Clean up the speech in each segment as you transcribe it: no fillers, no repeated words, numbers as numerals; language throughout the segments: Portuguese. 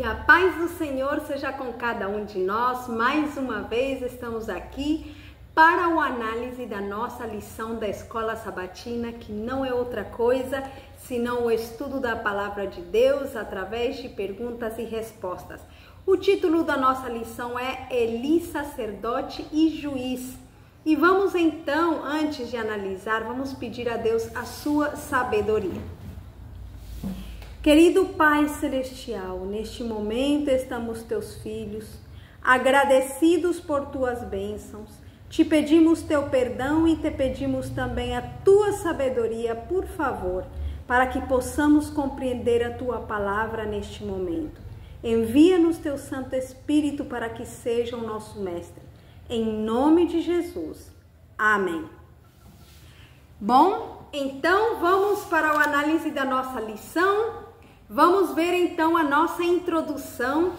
Que a paz do Senhor seja com cada um de nós. Mais uma vez estamos aqui para a análise da nossa lição da Escola Sabatina, que não é outra coisa senão o estudo da Palavra de Deus através de perguntas e respostas. O título da nossa lição é Eli, sacerdote e juiz. E vamos então, antes de analisar, vamos pedir a Deus a sua sabedoria. Querido Pai Celestial, neste momento estamos teus filhos, agradecidos por tuas bênçãos. Te pedimos teu perdão e te pedimos também a tua sabedoria, por favor, para que possamos compreender a tua palavra neste momento. Envia-nos teu Santo Espírito para que seja o nosso mestre. Em nome de Jesus. Amém. Bom, então vamos para a análise da nossa lição. Vamos ver então a nossa introdução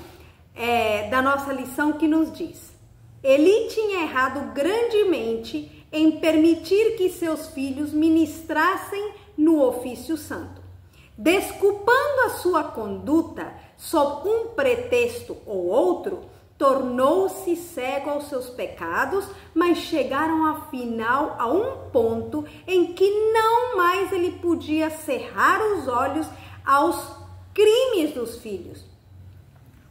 da nossa lição que nos diz: Eli tinha errado grandemente em permitir que seus filhos ministrassem no ofício santo. Desculpando a sua conduta sob um pretexto ou outro, tornou-se cego aos seus pecados, mas chegaram afinal a um ponto em que não mais ele podia cerrar os olhos aos crimes dos filhos.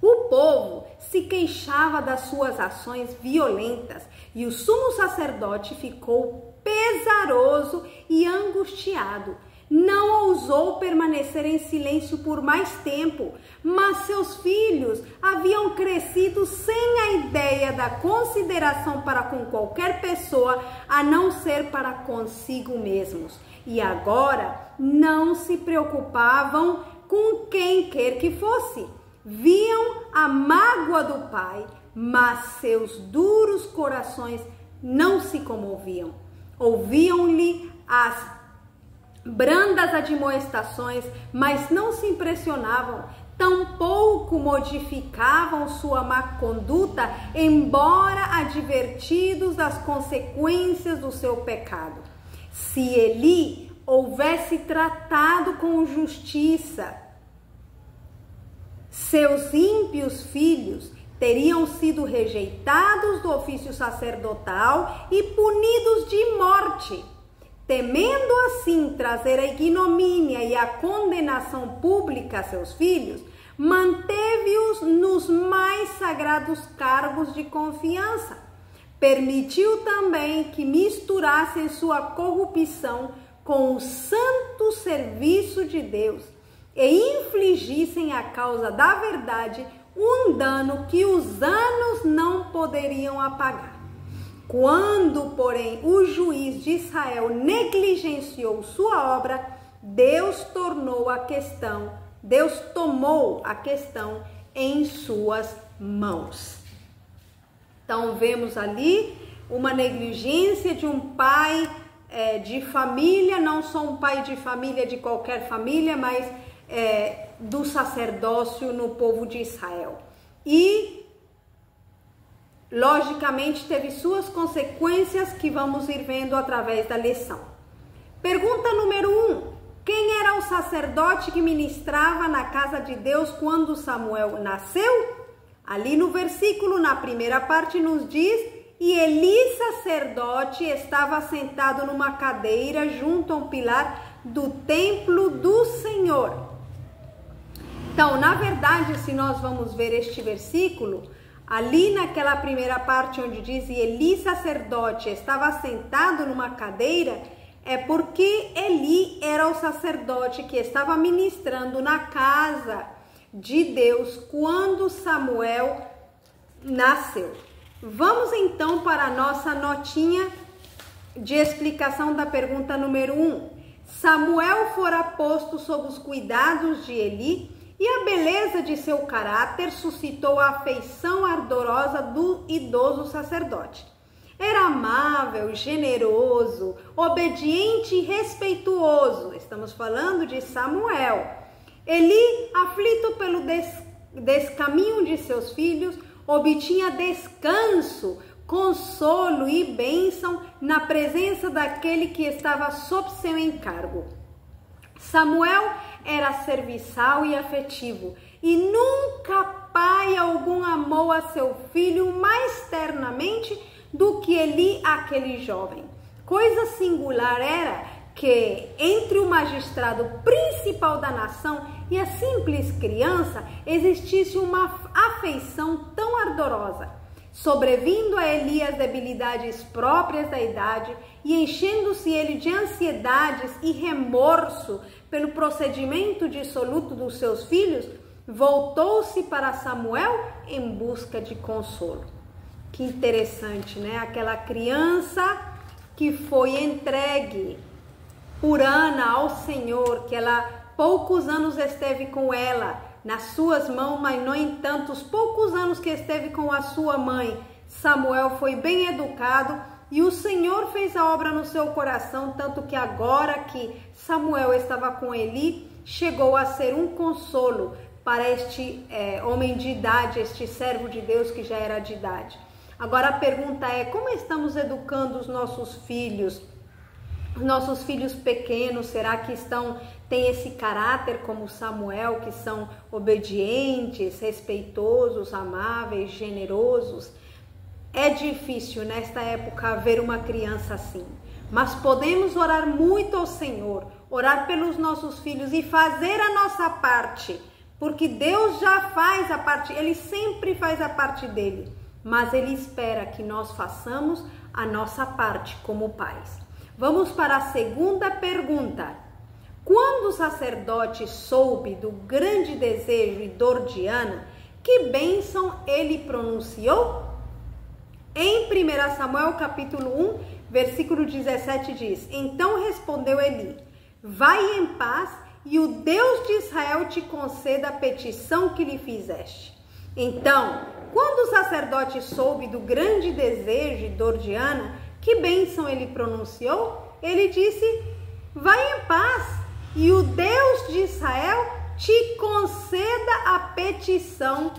O povo se queixava das suas ações violentas e o sumo sacerdote ficou pesaroso e angustiado. Não ousou permanecer em silêncio por mais tempo, mas seus filhos haviam crescido sem a ideia da consideração para com qualquer pessoa, a não ser para consigo mesmos. E agora não se preocupavam com quem quer que fosse. Viam a mágoa do pai, mas seus duros corações não se comoviam. Ouviam-lhe as brandas admoestações, mas não se impressionavam, tampouco modificavam sua má conduta, embora advertidos das consequências do seu pecado. Se Eli houvesse tratado com justiça seus ímpios filhos, teriam sido rejeitados do ofício sacerdotal e punidos de morte. Temendo assim trazer a ignomínia e a condenação pública a seus filhos, manteve-os nos mais sagrados cargos de confiança. Permitiu também que misturassem sua corrupção com o santo serviço de Deus e infligissem à causa da verdade um dano que os anos não poderiam apagar. Quando, porém, o juiz de Israel negligenciou sua obra, Deus tomou a questão em suas mãos. Então, vemos ali uma negligência de um pai de família, não só um pai de família de qualquer família, mas do sacerdócio no povo de Israel. E, logicamente, teve suas consequências que vamos ir vendo através da lição. Pergunta número 1. Quem era o sacerdote que ministrava na casa de Deus quando Samuel nasceu? Ali no versículo, na primeira parte, nos diz: E Eli, sacerdote, estava sentado numa cadeira junto a um pilar do templo do Senhor. Então, na verdade, se nós vamos ver este versículo, ali naquela primeira parte onde diz: E Eli, sacerdote, estava sentado numa cadeira, é porque Eli era o sacerdote que estava ministrando na casa de Deus quando Samuel nasceu. Vamos então para a nossa notinha de explicação da pergunta número 1. Samuel fora posto sob os cuidados de Eli e a beleza de seu caráter suscitou a afeição ardorosa do idoso sacerdote. Era amável, generoso, obediente e respeituoso. Estamos falando de Samuel. Eli, aflito pelo descaminho de seus filhos, obtinha descanso, consolo e bênção na presença daquele que estava sob seu encargo. Samuel era serviçal e afetivo e nunca algum amou a seu filho mais ternamente do que Eli aquele jovem. Coisa singular era que entre o magistrado principal da nação e a simples criança existisse uma afeição tão ardorosa, sobrevindo a Eli as debilidades próprias da idade e enchendo-se ele de ansiedades e remorso pelo procedimento dissoluto dos seus filhos, voltou-se para Samuel em busca de consolo. Que interessante, né? Aquela criança que foi entregue por Ana ao Senhor, que ela poucos anos esteve com ela nas suas mãos, mas no entanto, os poucos anos que esteve com a sua mãe, Samuel foi bem educado e o Senhor fez a obra no seu coração, tanto que agora que Samuel estava com Eli, chegou a ser um consolo para este homem de idade, este servo de Deus que já era de idade. Agora a pergunta é, como estamos educando os nossos filhos? Os nossos filhos pequenos, será que têm esse caráter como Samuel, que são obedientes, respeitosos, amáveis, generosos? É difícil nesta época ver uma criança assim, mas podemos orar muito ao Senhor, orar pelos nossos filhos e fazer a nossa parte, porque Deus já faz a parte, Ele sempre faz a parte dele, mas Ele espera que nós façamos a nossa parte como pais. Vamos para a segunda pergunta. Quando o sacerdote soube do grande desejo e dor de Ana, que bênção ele pronunciou? Em 1 Samuel capítulo 1, versículo 17 diz: Então respondeu Eli, vai em paz e o Deus de Israel te conceda a petição que lhe fizeste. Então, quando o sacerdote soube do grande desejo e dor de Ana, que bênção ele pronunciou? Ele disse, vai em paz e o Deus de Israel te conceda a petição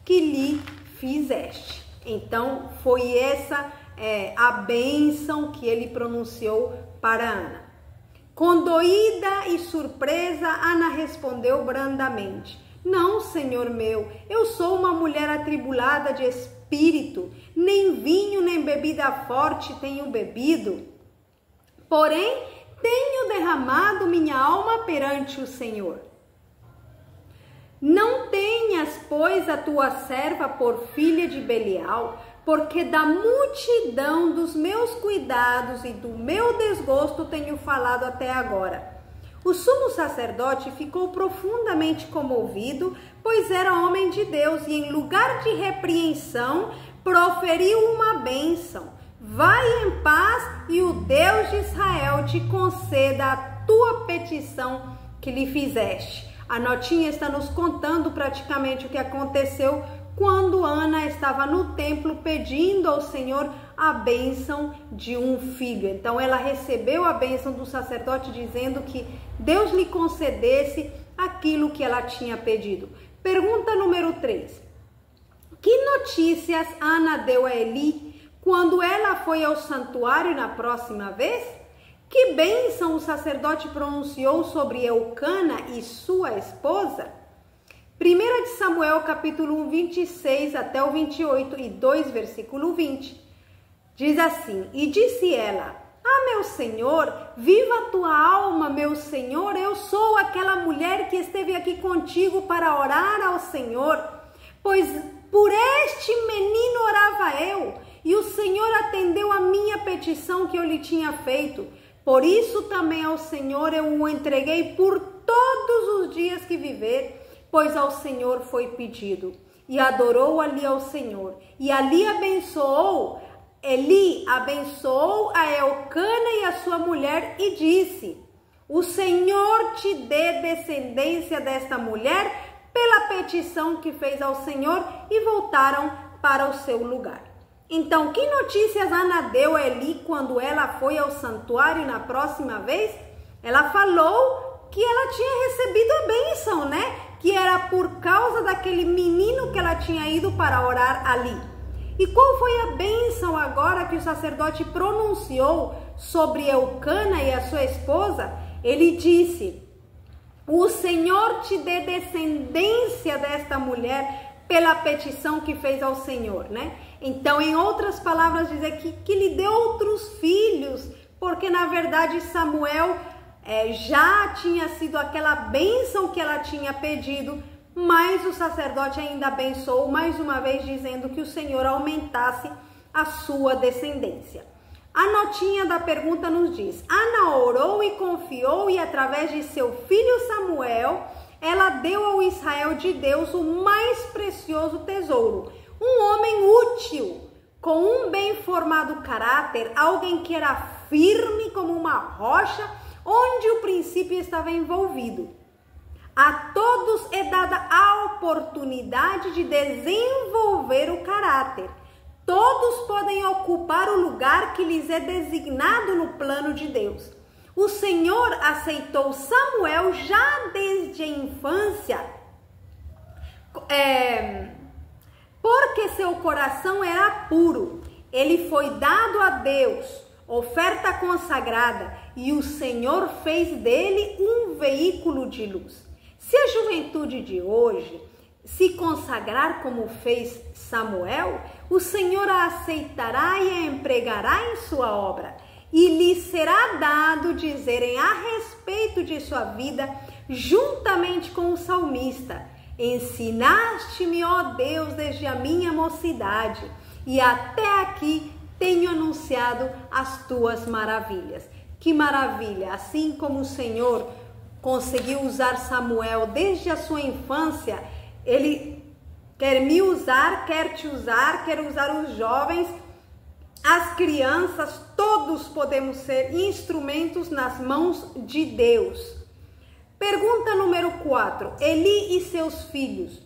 que lhe fizeste. Então foi essa a bênção que ele pronunciou para Ana. Condoída e surpresa, Ana respondeu brandamente, não, Senhor meu, eu sou uma mulher atribulada de espírito, nem vinho nem bebida forte tenho bebido, porém tenho derramado minha alma perante o Senhor. Não tenhas, pois, a tua serva por filha de Belial, porque da multidão dos meus cuidados e do meu desgosto tenho falado até agora. O sumo sacerdote ficou profundamente comovido, pois era homem de Deus, e em lugar de repreensão, proferiu uma bênção. Vai em paz e o Deus de Israel te conceda a tua petição que lhe fizeste. A notinha está nos contando praticamente o que aconteceu quando Ana estava no templo pedindo ao Senhor a bênção de um filho. Então ela recebeu a bênção do sacerdote dizendo que Deus lhe concedesse aquilo que ela tinha pedido. Pergunta número 3. Que notícias Ana deu a Eli quando ela foi ao santuário na próxima vez? Que bênção o sacerdote pronunciou sobre Eucana e sua esposa? 1 de Samuel capítulo 1, 26 até o 28 e 2, versículo 20. Diz assim, e disse ela, meu senhor, viva a tua alma, meu senhor, eu sou aquela mulher que esteve aqui contigo para orar ao Senhor, pois por este menino orava eu, e o Senhor atendeu a minha petição que eu lhe tinha feito. Por isso também ao Senhor eu o entreguei por todos os dias que viver, pois ao Senhor foi pedido. E adorou ali ao Senhor. E ali Eli abençoou a Eucana e a sua mulher e disse, o Senhor te dê descendência desta mulher pela petição que fez ao Senhor, e voltaram para o seu lugar. Então, que notícias Ana deu a Eli quando ela foi ao santuário na próxima vez? Ela falou que ela tinha recebido a bênção, né? Que era por causa daquele menino que ela tinha ido para orar ali. E qual foi a bênção agora que o sacerdote pronunciou sobre Eucana e a sua esposa? Ele disse, o Senhor te dê descendência desta mulher pela petição que fez ao Senhor, né? Então, em outras palavras, diz aqui que lhe deu outros filhos, porque na verdade Samuel já tinha sido aquela bênção que ela tinha pedido, mas o sacerdote ainda abençoou mais uma vez, dizendo que o Senhor aumentasse a sua descendência. A notinha da pergunta nos diz: Ana orou e confiou, e através de seu filho Samuel, ela deu ao Israel de Deus o mais precioso tesouro, um homem útil, com um bem formado caráter, alguém que era firme como uma rocha, onde o princípio estava envolvido. A todos é dada a oportunidade de desenvolver o caráter. Todos podem ocupar o lugar que lhes é designado no plano de Deus. O Senhor aceitou Samuel já desde a infância, porque seu coração era puro. Ele foi dado a Deus, oferta consagrada, e o Senhor fez dele um veículo de luz. Se a juventude de hoje se consagrar como fez Samuel, o Senhor a aceitará e a empregará em sua obra, e lhe será dado dizerem a respeito de sua vida, juntamente com o salmista: ensinaste-me, ó Deus, desde a minha mocidade, e até aqui tenho anunciado as tuas maravilhas. Que maravilha! Assim como o Senhor conseguiu usar Samuel desde a sua infância, Ele quer me usar, quer te usar, quer usar os jovens, as crianças, todos podemos ser instrumentos nas mãos de Deus. Pergunta número 4. Eli e seus filhos.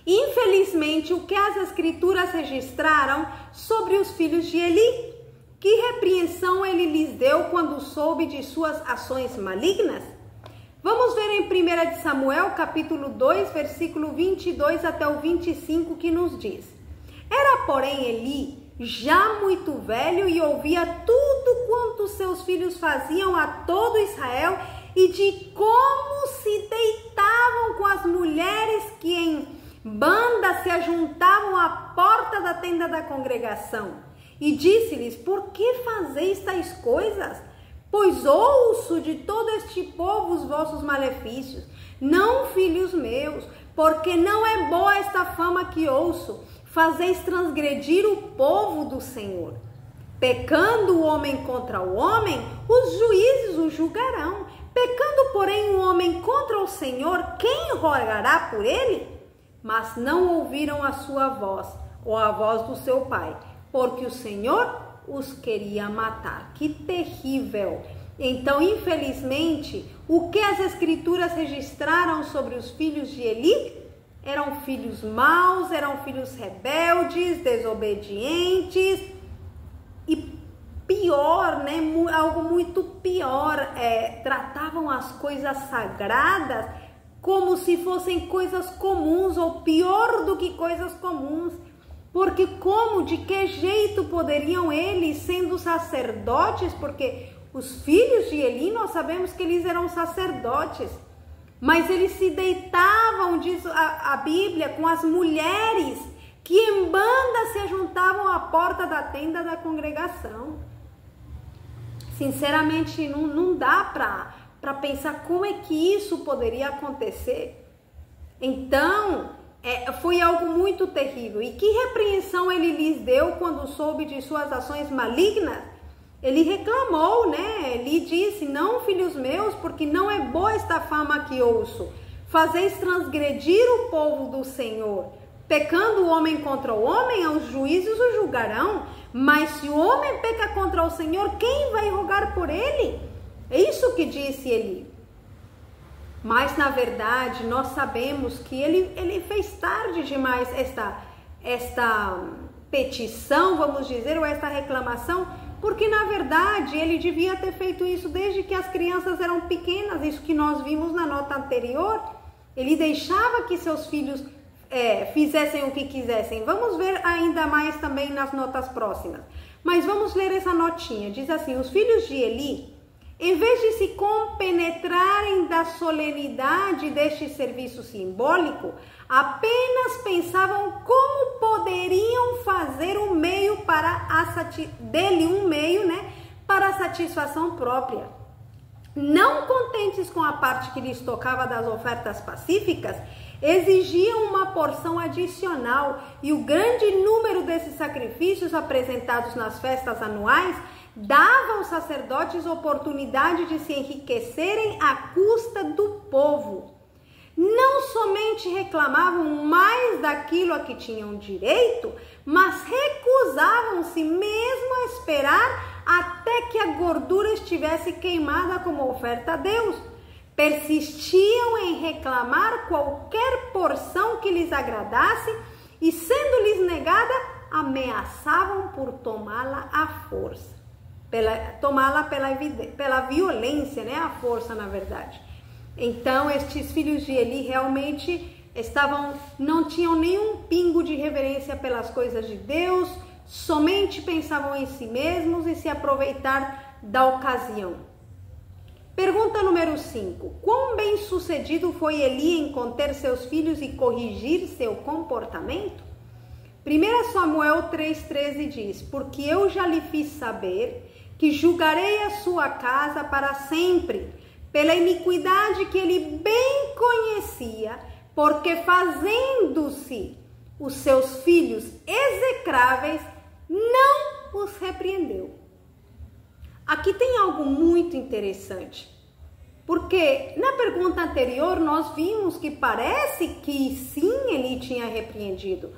Infelizmente, o que as escrituras registraram sobre os filhos de Eli? Que repreensão ele lhes deu quando soube de suas ações malignas? Vamos ver em 1 de Samuel, capítulo 2, versículo 22 até o 25, que nos diz: Era, porém, Eli já muito velho e ouvia tudo quanto seus filhos faziam a todo Israel e de como se deitavam com as mulheres que em banda se ajuntavam à porta da tenda da congregação. E disse-lhes: Por que fazeis tais coisas? Pois ouço de todo este povo os vossos malefícios. Não, filhos meus, porque não é boa esta fama que ouço. Fazeis transgredir o povo do Senhor. Pecando o homem contra o homem, os juízes o julgarão. Pecando, porém, o homem contra o Senhor, quem rogará por ele? Mas não ouviram a sua voz, ou a voz do seu pai, porque o Senhor os queria matar. Que terrível! Então, infelizmente, o que as escrituras registraram sobre os filhos de Eli? Eram filhos maus, eram filhos rebeldes, desobedientes, e pior, né? Algo muito pior, tratavam as coisas sagradas como se fossem coisas comuns, ou pior do que coisas comuns. Porque como, de que jeito poderiam eles, sendo sacerdotes, porque os filhos de Eli, nós sabemos que eles eram sacerdotes, mas eles se deitavam, diz a Bíblia, com as mulheres que em banda se juntavam à porta da tenda da congregação. Sinceramente, não dá para pensar como é que isso poderia acontecer. Então, foi algo muito terrível. E que repreensão ele lhes deu quando soube de suas ações malignas? Ele reclamou, né? Ele disse: Não, filhos meus, porque não é boa esta fama que ouço. Fazeis transgredir o povo do Senhor. Pecando o homem contra o homem, os juízes o julgarão. Mas se o homem peca contra o Senhor, quem vai rogar por ele? É isso que disse Eli. Mas, na verdade, nós sabemos que ele fez tarde demais esta petição, vamos dizer, ou esta reclamação, porque, na verdade, ele devia ter feito isso desde que as crianças eram pequenas, isso que nós vimos na nota anterior. Ele deixava que seus filhos fizessem o que quisessem. Vamos ver ainda mais também nas notas próximas. Mas vamos ler essa notinha. Diz assim: Os filhos de Eli em vez de se compenetrarem da solenidade deste serviço simbólico, apenas pensavam como poderiam fazer um meio para a satisfação própria. Não contentes com a parte que lhes tocava das ofertas pacíficas, exigiam uma porção adicional, e o grande número desses sacrifícios apresentados nas festas anuais dava aos sacerdotes oportunidade de se enriquecerem à custa do povo. Não somente reclamavam mais daquilo a que tinham direito, mas recusavam-se mesmo a esperar até que a gordura estivesse queimada como oferta a Deus. Persistiam em reclamar qualquer porção que lhes agradasse e, sendo-lhes negada, ameaçavam por tomá-la à força. Pela violência, né? A força, na verdade. Então, estes filhos de Eli realmente não tinham nenhum pingo de reverência pelas coisas de Deus, somente pensavam em si mesmos e se aproveitar da ocasião. Pergunta número 5. Quão bem sucedido foi Eli em conter seus filhos e corrigir seu comportamento? 1 Samuel 3,13 diz: porque eu já lhe fiz saber que julgarei a sua casa para sempre, pela iniquidade que ele bem conhecia, porque fazendo-se os seus filhos execráveis, não os repreendeu. Aqui tem algo muito interessante, porque na pergunta anterior nós vimos que parece que sim, ele tinha repreendido.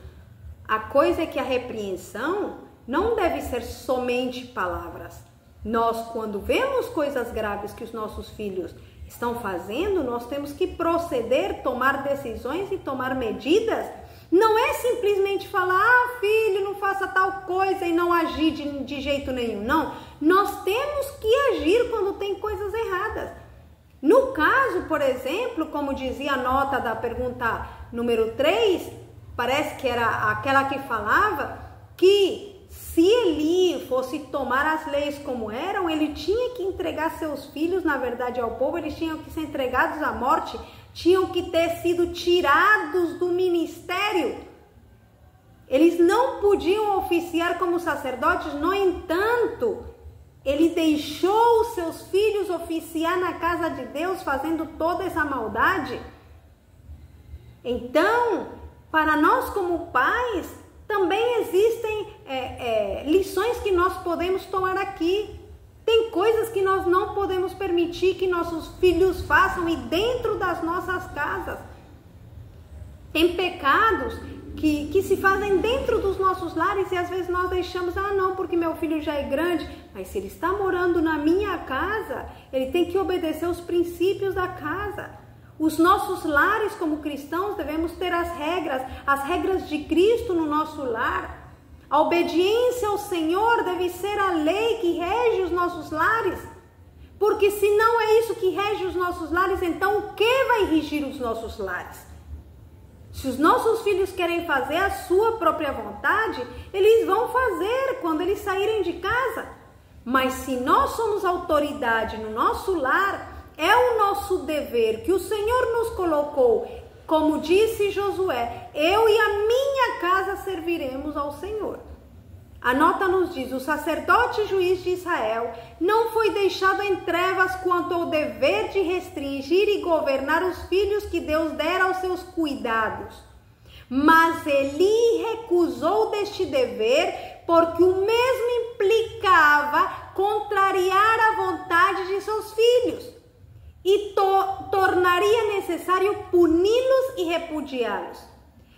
A coisa é que a repreensão não deve ser somente palavras. Nós, quando vemos coisas graves que os nossos filhos estão fazendo, nós temos que proceder, tomar decisões e tomar medidas. Não é simplesmente falar, filho, não faça tal coisa e não agir de jeito nenhum. Não, nós temos que agir quando tem coisas erradas. No caso, por exemplo, como dizia a nota da pergunta número 3, parece que era aquela que falava que se Eli fosse tomar as leis como eram, ele tinha que entregar seus filhos, na verdade, ao povo, eles tinham que ser entregados à morte, tinham que ter sido tirados do ministério. Eles não podiam oficiar como sacerdotes, no entanto, ele deixou os seus filhos oficiar na casa de Deus, fazendo toda essa maldade. Então, para nós como pais, também existem lições que nós podemos tomar aqui. Tem coisas que nós não podemos permitir que nossos filhos façam e dentro das nossas casas. Tem pecados que se fazem dentro dos nossos lares e às vezes nós deixamos, não, porque meu filho já é grande. Mas se ele está morando na minha casa, ele tem que obedecer os princípios da casa. Os nossos lares como cristãos devemos ter as regras de Cristo no nosso lar. A obediência ao Senhor deve ser a lei que rege os nossos lares. Porque se não é isso que rege os nossos lares, então o que vai regir os nossos lares? Se os nossos filhos querem fazer a sua própria vontade, eles vão fazer quando eles saírem de casa. Mas se nós somos autoridade no nosso lar, é o nosso dever que o Senhor nos colocou, como disse Josué, eu e a minha casa serviremos ao Senhor. A nota nos diz, o sacerdote juiz de Israel não foi deixado em trevas quanto ao dever de restringir e governar os filhos que Deus dera aos seus cuidados. Mas Eli recusou deste dever porque o mesmo implicava contrariar a vontade de seus filhos e tornaria necessário puni-los e repudiá-los.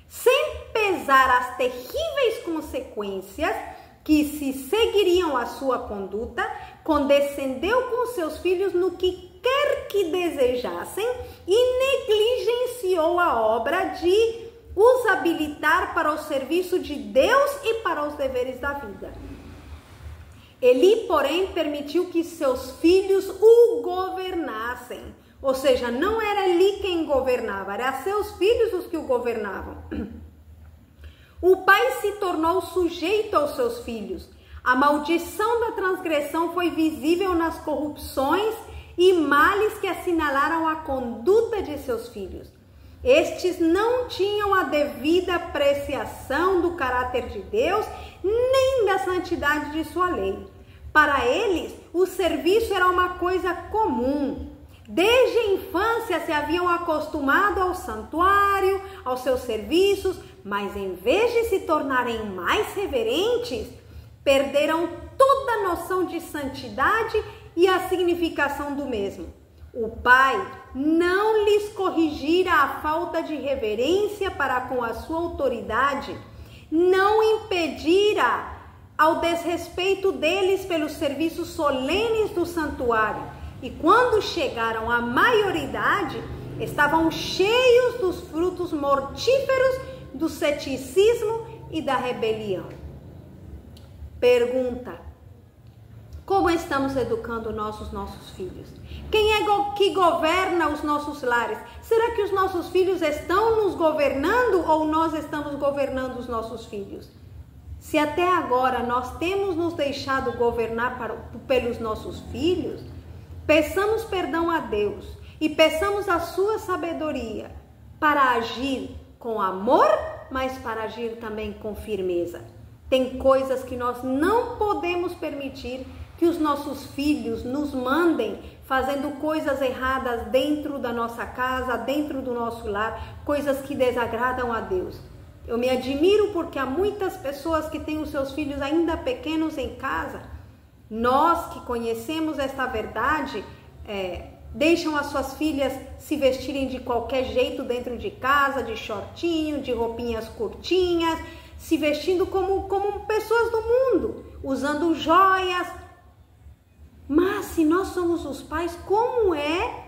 Sem pesar as terríveis consequências que se seguiriam à sua conduta, condescendeu com seus filhos no que quer que desejassem e negligenciou a obra de os habilitar para o serviço de Deus e para os deveres da vida. Eli, porém, permitiu que seus filhos o governassem. Ou seja, não era Eli quem governava, eram seus filhos os que o governavam. O pai se tornou sujeito aos seus filhos, A maldição da transgressão foi visível nas corrupções e males que assinalaram a conduta de seus filhos. Estes não tinham a devida apreciação do caráter de Deus, nem da santidade de sua lei. Para eles, o serviço era uma coisa comum. Desde a infância se haviam acostumado ao santuário, aos seus serviços, mas em vez de se tornarem mais reverentes, perderam toda a noção de santidade e a significação do mesmo. O pai não lhes corrigira a falta de reverência para com a sua autoridade, não impedira ao desrespeito deles pelos serviços solenes do santuário, e quando chegaram à maioridade, estavam cheios dos frutos mortíferos do ceticismo e da rebelião. Pergunta: como estamos educando nossos filhos? Quem é que governa os nossos lares? Será que os nossos filhos estão nos governando ou nós estamos governando os nossos filhos? Se até agora nós temos nos deixado governar pelos nossos filhos, peçamos perdão a Deus e peçamos a sua sabedoria para agir com amor, mas para agir também com firmeza. Tem coisas que nós não podemos permitir que os nossos filhos nos mandem fazendo coisas erradas dentro da nossa casa, dentro do nosso lar, coisas que desagradam a Deus. Eu me admiro porque há muitas pessoas que têm os seus filhos ainda pequenos em casa. Nós que conhecemos esta verdade, deixam as suas filhas se vestirem de qualquer jeito dentro de casa, de shortinho, de roupinhas curtinhas, se vestindo como pessoas do mundo, usando joias. Mas se nós somos os pais, como é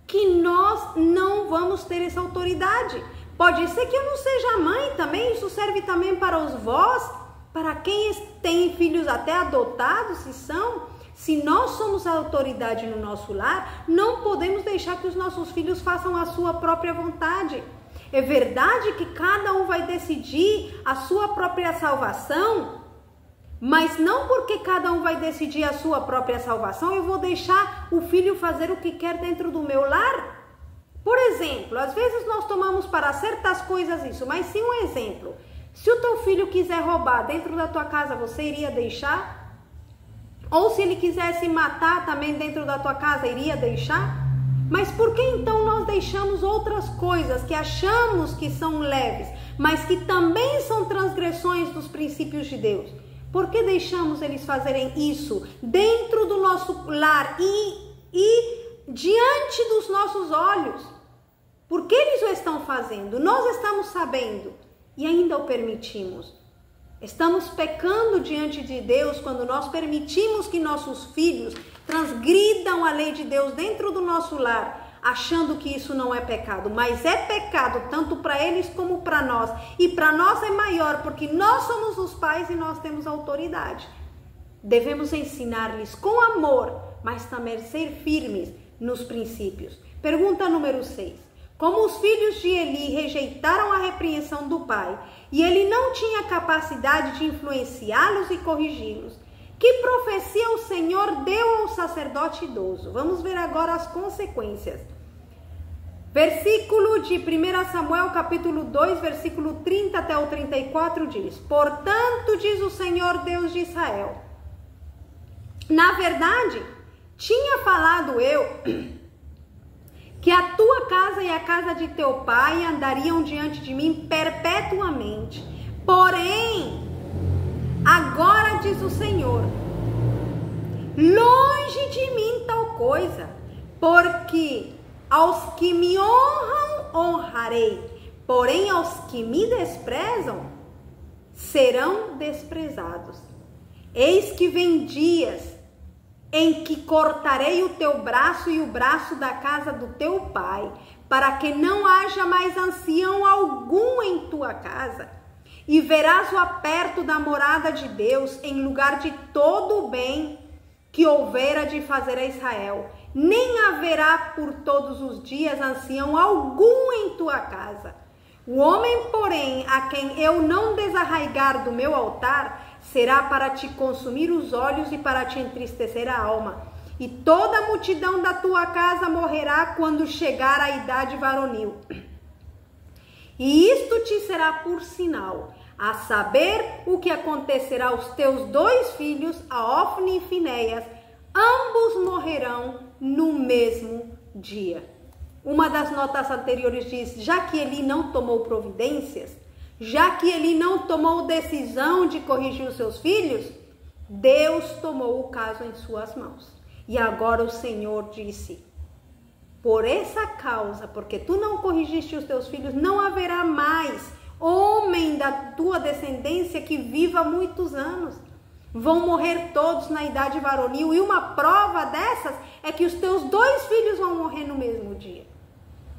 que nós não vamos ter essa autoridade? Pode ser que eu não seja mãe também, isso serve também para os vós, para quem tem filhos até adotados, se nós somos a autoridade no nosso lar, não podemos deixar que os nossos filhos façam a sua própria vontade. É verdade que cada um vai decidir a sua própria salvação, mas não porque cada um vai decidir a sua própria salvação, eu vou deixar o filho fazer o que quer dentro do meu lar. Por exemplo, às vezes nós tomamos para certas coisas isso, mas sim um exemplo. Se o teu filho quiser roubar dentro da tua casa, você iria deixar? Ou se ele quisesse matar também dentro da tua casa, iria deixar? Mas por que então nós deixamos outras coisas que achamos que são leves, mas que também são transgressões dos princípios de Deus? Por que deixamos eles fazerem isso dentro do nosso lar e diante dos nossos olhos? Por que eles o estão fazendo? Nós estamos sabendo e ainda o permitimos. Estamos pecando diante de Deus quando nós permitimos que nossos filhos transgridam a lei de Deus dentro do nosso lar, achando que isso não é pecado, mas é pecado tanto para eles como para nós, e para nós é maior porque nós somos os pais e nós temos autoridade. Devemos ensinar-lhes com amor, mas também ser firmes nos princípios. Pergunta número 6. Como os filhos de Eli rejeitaram a repreensão do pai e ele não tinha capacidade de influenciá-los e corrigi-los, que profecia o Senhor deu ao sacerdote idoso? Vamos ver agora as consequências. Versículo de 1 Samuel, capítulo 2, versículo 30 até o 34 diz: Portanto, diz o Senhor Deus de Israel, na verdade, tinha falado eu que a tua casa e a casa de teu pai andariam diante de mim perpetuamente. Porém, agora diz o Senhor, longe de mim tal coisa, porque aos que me honram, honrarei, porém aos que me desprezam, serão desprezados. Eis que vem dias em que cortarei o teu braço e o braço da casa do teu pai, para que não haja mais ancião algum em tua casa. E verás o aperto da morada de Deus em lugar de todo o bem que houvera de fazer a Israel. Nem haverá por todos os dias ancião algum em tua casa. O homem, porém, a quem eu não desarraigar do meu altar, será para te consumir os olhos e para te entristecer a alma. E toda a multidão da tua casa morrerá quando chegar a idade varonil. E isto te será por sinal, a saber o que acontecerá aos teus 2 filhos, a Ofni e Finéias, ambos morrerão no mesmo dia. Uma das notas anteriores diz, já que Eli não tomou providências, já que Eli não tomou decisão de corrigir os seus filhos, Deus tomou o caso em suas mãos. E agora o Senhor disse, por essa causa, porque tu não corrigiste os teus filhos, não haverá mais homem da tua descendência que viva muitos anos. Vão morrer todos na idade varonil. E uma prova dessas é que os teus 2 filhos vão morrer no mesmo dia.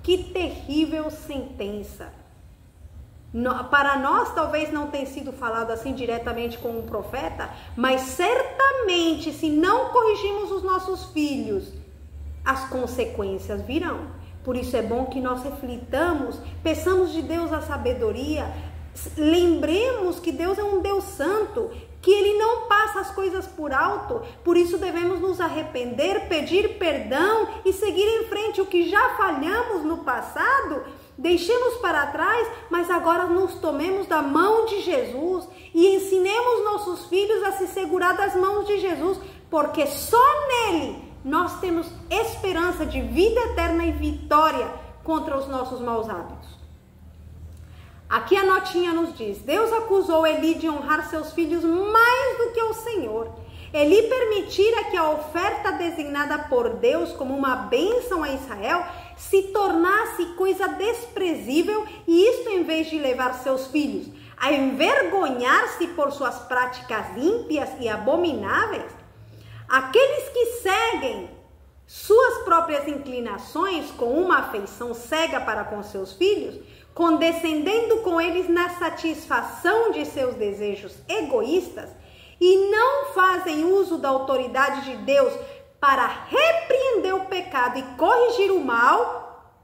Que terrível sentença. Para nós talvez não tenha sido falado assim diretamente com um profeta, mas certamente se não corrigimos os nossos filhos, as consequências virão. Por isso é bom que nós reflitamos, peçamos de Deus a sabedoria, lembremos que Deus é um Deus santo, que Ele não passa as coisas por alto. Por isso devemos nos arrepender, pedir perdão e seguir em frente. O que já falhamos no passado, deixemos para trás, mas agora nos tomemos da mão de Jesus e ensinemos nossos filhos a se segurar das mãos de Jesus, porque só nele nós temos esperança de vida eterna e vitória contra os nossos maus hábitos. Aqui a notinha nos diz, Deus acusou Eli de honrar seus filhos mais do que o Senhor. Eli permitira que a oferta designada por Deus como uma bênção a Israel se tornasse coisa desprezível, e isto em vez de levar seus filhos a envergonhar-se por suas práticas ímpias e abomináveis. Aqueles que seguem suas próprias inclinações com uma afeição cega para com seus filhos, condescendendo com eles na satisfação de seus desejos egoístas, e não fazem uso da autoridade de Deus para repreender o pecado e corrigir o mal,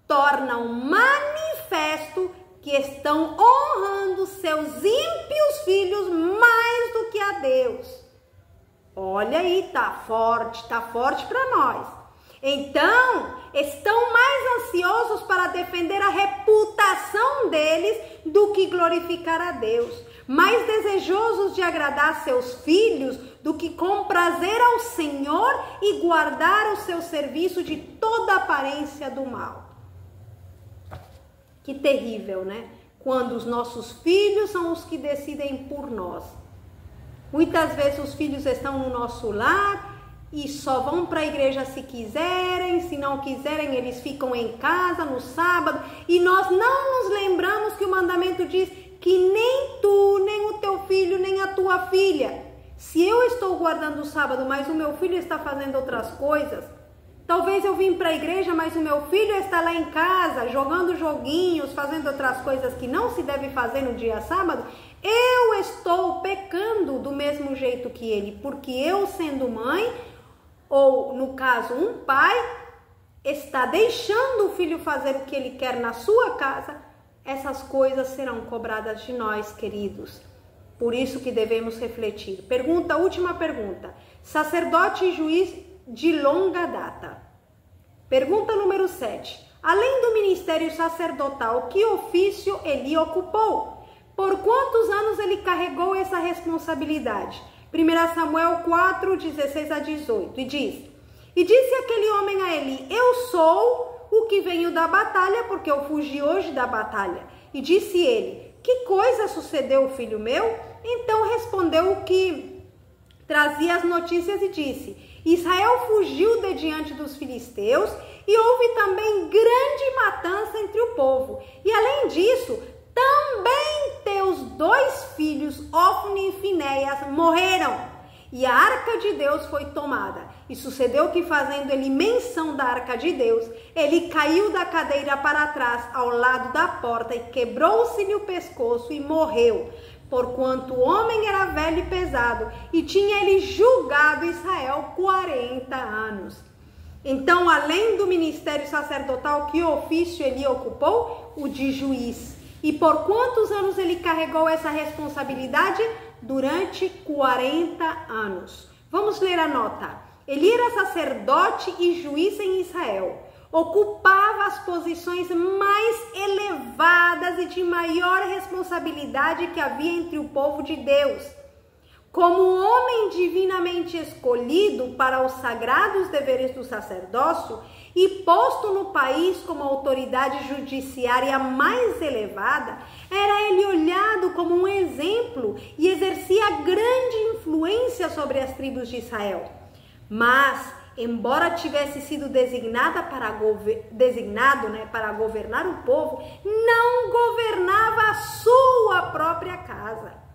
tornam manifesto que estão honrando seus ímpios filhos mais do que a Deus. Olha aí, tá forte para nós. Então, estão mais ansiosos para defender a reputação deles do que glorificar a Deus, mais desejosos de agradar seus filhos do que comprazer ao Senhor e guardar o seu serviço de toda aparência do mal. Que terrível, né? Quando os nossos filhos são os que decidem por nós. Muitas vezes os filhos estão no nosso lar e só vão para a igreja se quiserem, se não quiserem eles ficam em casa no sábado, e nós não nos lembramos que o mandamento diz que nem tu, nem o teu filho, nem a tua filha, se eu estou guardando o sábado, mas o meu filho está fazendo outras coisas, talvez eu vim para a igreja, mas o meu filho está lá em casa, jogando joguinhos, fazendo outras coisas que não se deve fazer no dia sábado, eu estou pecando do mesmo jeito que ele, porque eu, sendo mãe, ou no caso um pai, está deixando o filho fazer o que ele quer na sua casa, essas coisas serão cobradas de nós, queridos. Por isso que devemos refletir. Última pergunta. Sacerdote e juiz de longa data. Pergunta número 7. Além do ministério sacerdotal, que ofício Eli ocupou? Por quantos anos ele carregou essa responsabilidade? 1 Samuel 4, 16 a 18. E disse aquele homem a Eli, eu sou o que venho da batalha, porque eu fugi hoje da batalha. E disse ele, que coisa sucedeu, filho meu? Então respondeu o que trazia as notícias e disse, Israel fugiu de diante dos filisteus e houve também grande matança entre o povo. E além disso, também teus 2 filhos, Ofni e Finéias, morreram. E a arca de Deus foi tomada. E sucedeu que, fazendo ele menção da arca de Deus, ele caiu da cadeira para trás, ao lado da porta, e quebrou-se-lhe o pescoço e morreu. Porquanto o homem era velho e pesado, e tinha ele julgado Israel 40 anos. Então, além do ministério sacerdotal, que ofício ele ocupou? O de juiz. E por quantos anos ele carregou essa responsabilidade? Durante 40 anos. Vamos ler a nota. Ele era sacerdote e juiz em Israel. Ocupava as posições mais elevadas e de maior responsabilidade que havia entre o povo de Deus. Como um homem divinamente escolhido para os sagrados deveres do sacerdócio e posto no país como a autoridade judiciária mais elevada, era ele olhado como um exemplo e exercia grande influência sobre as tribos de Israel. Mas, embora tivesse sido designado para governar o povo, não governava a sua própria casa.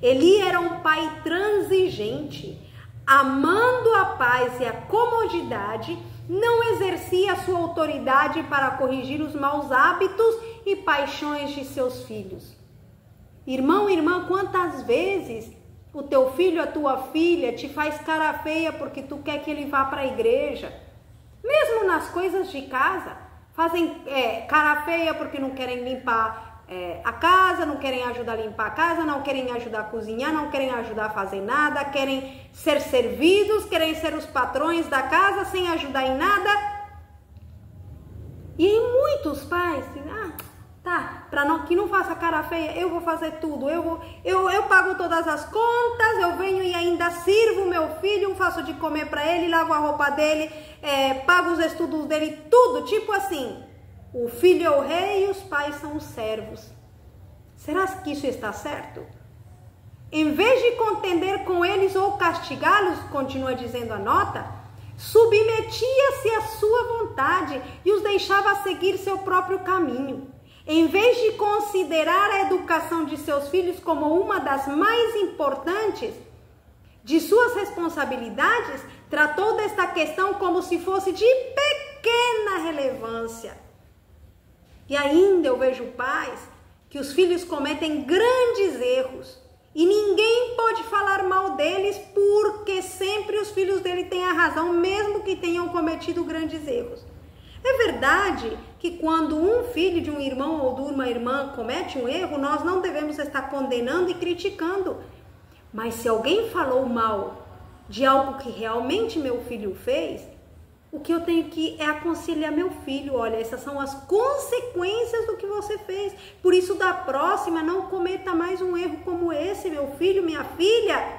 Eli era um pai transigente, amando a paz e a comodidade, não exercia a sua autoridade para corrigir os maus hábitos e paixões de seus filhos. Irmão, irmã, quantas vezes o teu filho, a tua filha te faz cara feia porque tu quer que ele vá para a igreja? Mesmo nas coisas de casa, fazem cara feia porque não querem limpar a casa, não querem ajudar a limpar a casa, não querem ajudar a cozinhar, não querem ajudar a fazer nada, querem ser servidos, querem ser os patrões da casa sem ajudar em nada. E em muitos pais, que não faça cara feia, eu vou fazer tudo, eu pago todas as contas, eu venho e ainda sirvo meu filho, faço de comer para ele, lavo a roupa dele, pago os estudos dele, tudo, tipo assim. O filho é o rei e os pais são os servos. Será que isso está certo? Em vez de contender com eles ou castigá-los, continua dizendo a nota, submetia-se à sua vontade e os deixava seguir seu próprio caminho. Em vez de considerar a educação de seus filhos como uma das mais importantes de suas responsabilidades, tratou desta questão como se fosse de pequena relevância. E ainda eu vejo pais que os filhos cometem grandes erros e ninguém pode falar mal deles porque sempre os filhos dele têm a razão, mesmo que tenham cometido grandes erros. É verdade que quando um filho de um irmão ou de uma irmã comete um erro, nós não devemos estar condenando e criticando. Mas se alguém falou mal de algo que realmente meu filho fez, o que eu tenho que aconselhar meu filho, olha, essas são as consequências do que você fez. Por isso, da próxima, não cometa mais um erro como esse, meu filho, minha filha.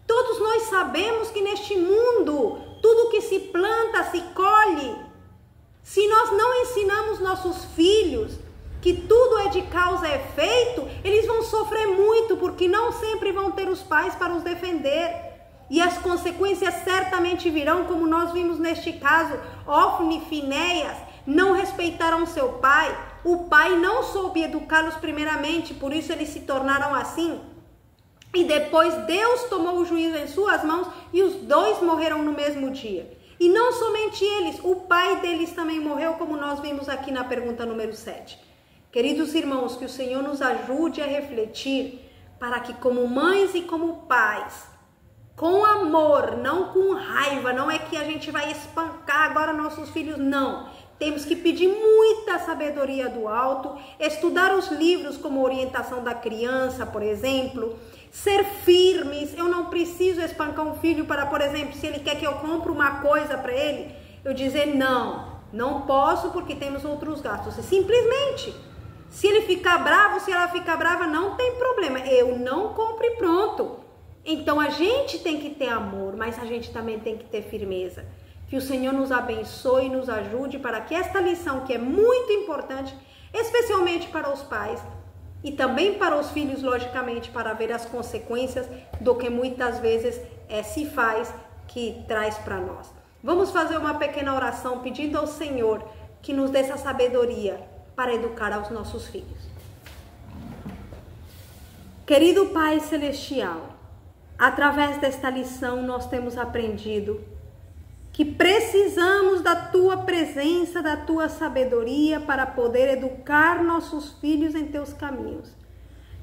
Todos nós sabemos que neste mundo, tudo que se planta, se colhe. Se nós não ensinamos nossos filhos que tudo é de causa e efeito, eles vão sofrer muito, porque não sempre vão ter os pais para os defender. E as consequências certamente virão, como nós vimos neste caso. Ofni e Finéias não respeitaram seu pai. O pai não soube educá-los primeiramente, por isso eles se tornaram assim. E depois Deus tomou o juízo em suas mãos e os dois morreram no mesmo dia. E não somente eles, o pai deles também morreu, como nós vimos aqui na pergunta número 7. Queridos irmãos, que o Senhor nos ajude a refletir para que como mães e como pais, com amor, não com raiva, não é que a gente vai espancar agora nossos filhos, não. Temos que pedir muita sabedoria do alto, estudar os livros como orientação da criança, por exemplo, ser firmes. Eu não preciso espancar um filho para, por exemplo, se ele quer que eu compre uma coisa para ele, eu dizer não posso porque temos outros gastos. Simplesmente, se ele ficar bravo, se ela ficar brava, não tem problema, eu não compro e pronto. Então a gente tem que ter amor, mas a gente também tem que ter firmeza. Que o Senhor nos abençoe e nos ajude para que esta lição, que é muito importante, especialmente para os pais e também para os filhos, logicamente, para ver as consequências do que muitas vezes se faz, que traz para nós. Vamos fazer uma pequena oração pedindo ao Senhor que nos dê essa sabedoria para educar aos nossos filhos. Querido Pai Celestial, através desta lição nós temos aprendido que precisamos da Tua presença, da Tua sabedoria para poder educar nossos filhos em Teus caminhos.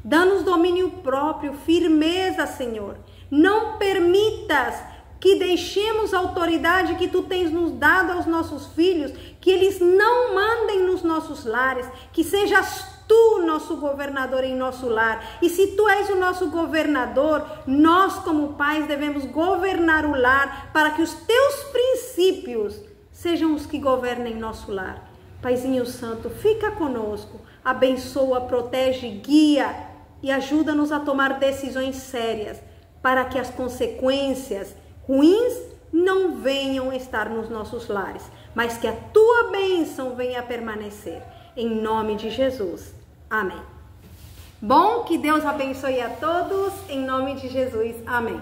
Dá-nos domínio próprio, firmeza, Senhor. Não permitas que deixemos a autoridade que Tu tens nos dado aos nossos filhos, que eles não mandem nos nossos lares, que sejas tu, nosso governador em nosso lar. E se tu és o nosso governador, nós como pais devemos governar o lar para que os teus princípios sejam os que governem nosso lar. Paizinho Santo, fica conosco, abençoa, protege, guia e ajuda-nos a tomar decisões sérias para que as consequências ruins não venham estar nos nossos lares, mas que a tua bênção venha a permanecer. Em nome de Jesus. Amém. Bom, que Deus abençoe a todos. Em nome de Jesus. Amém.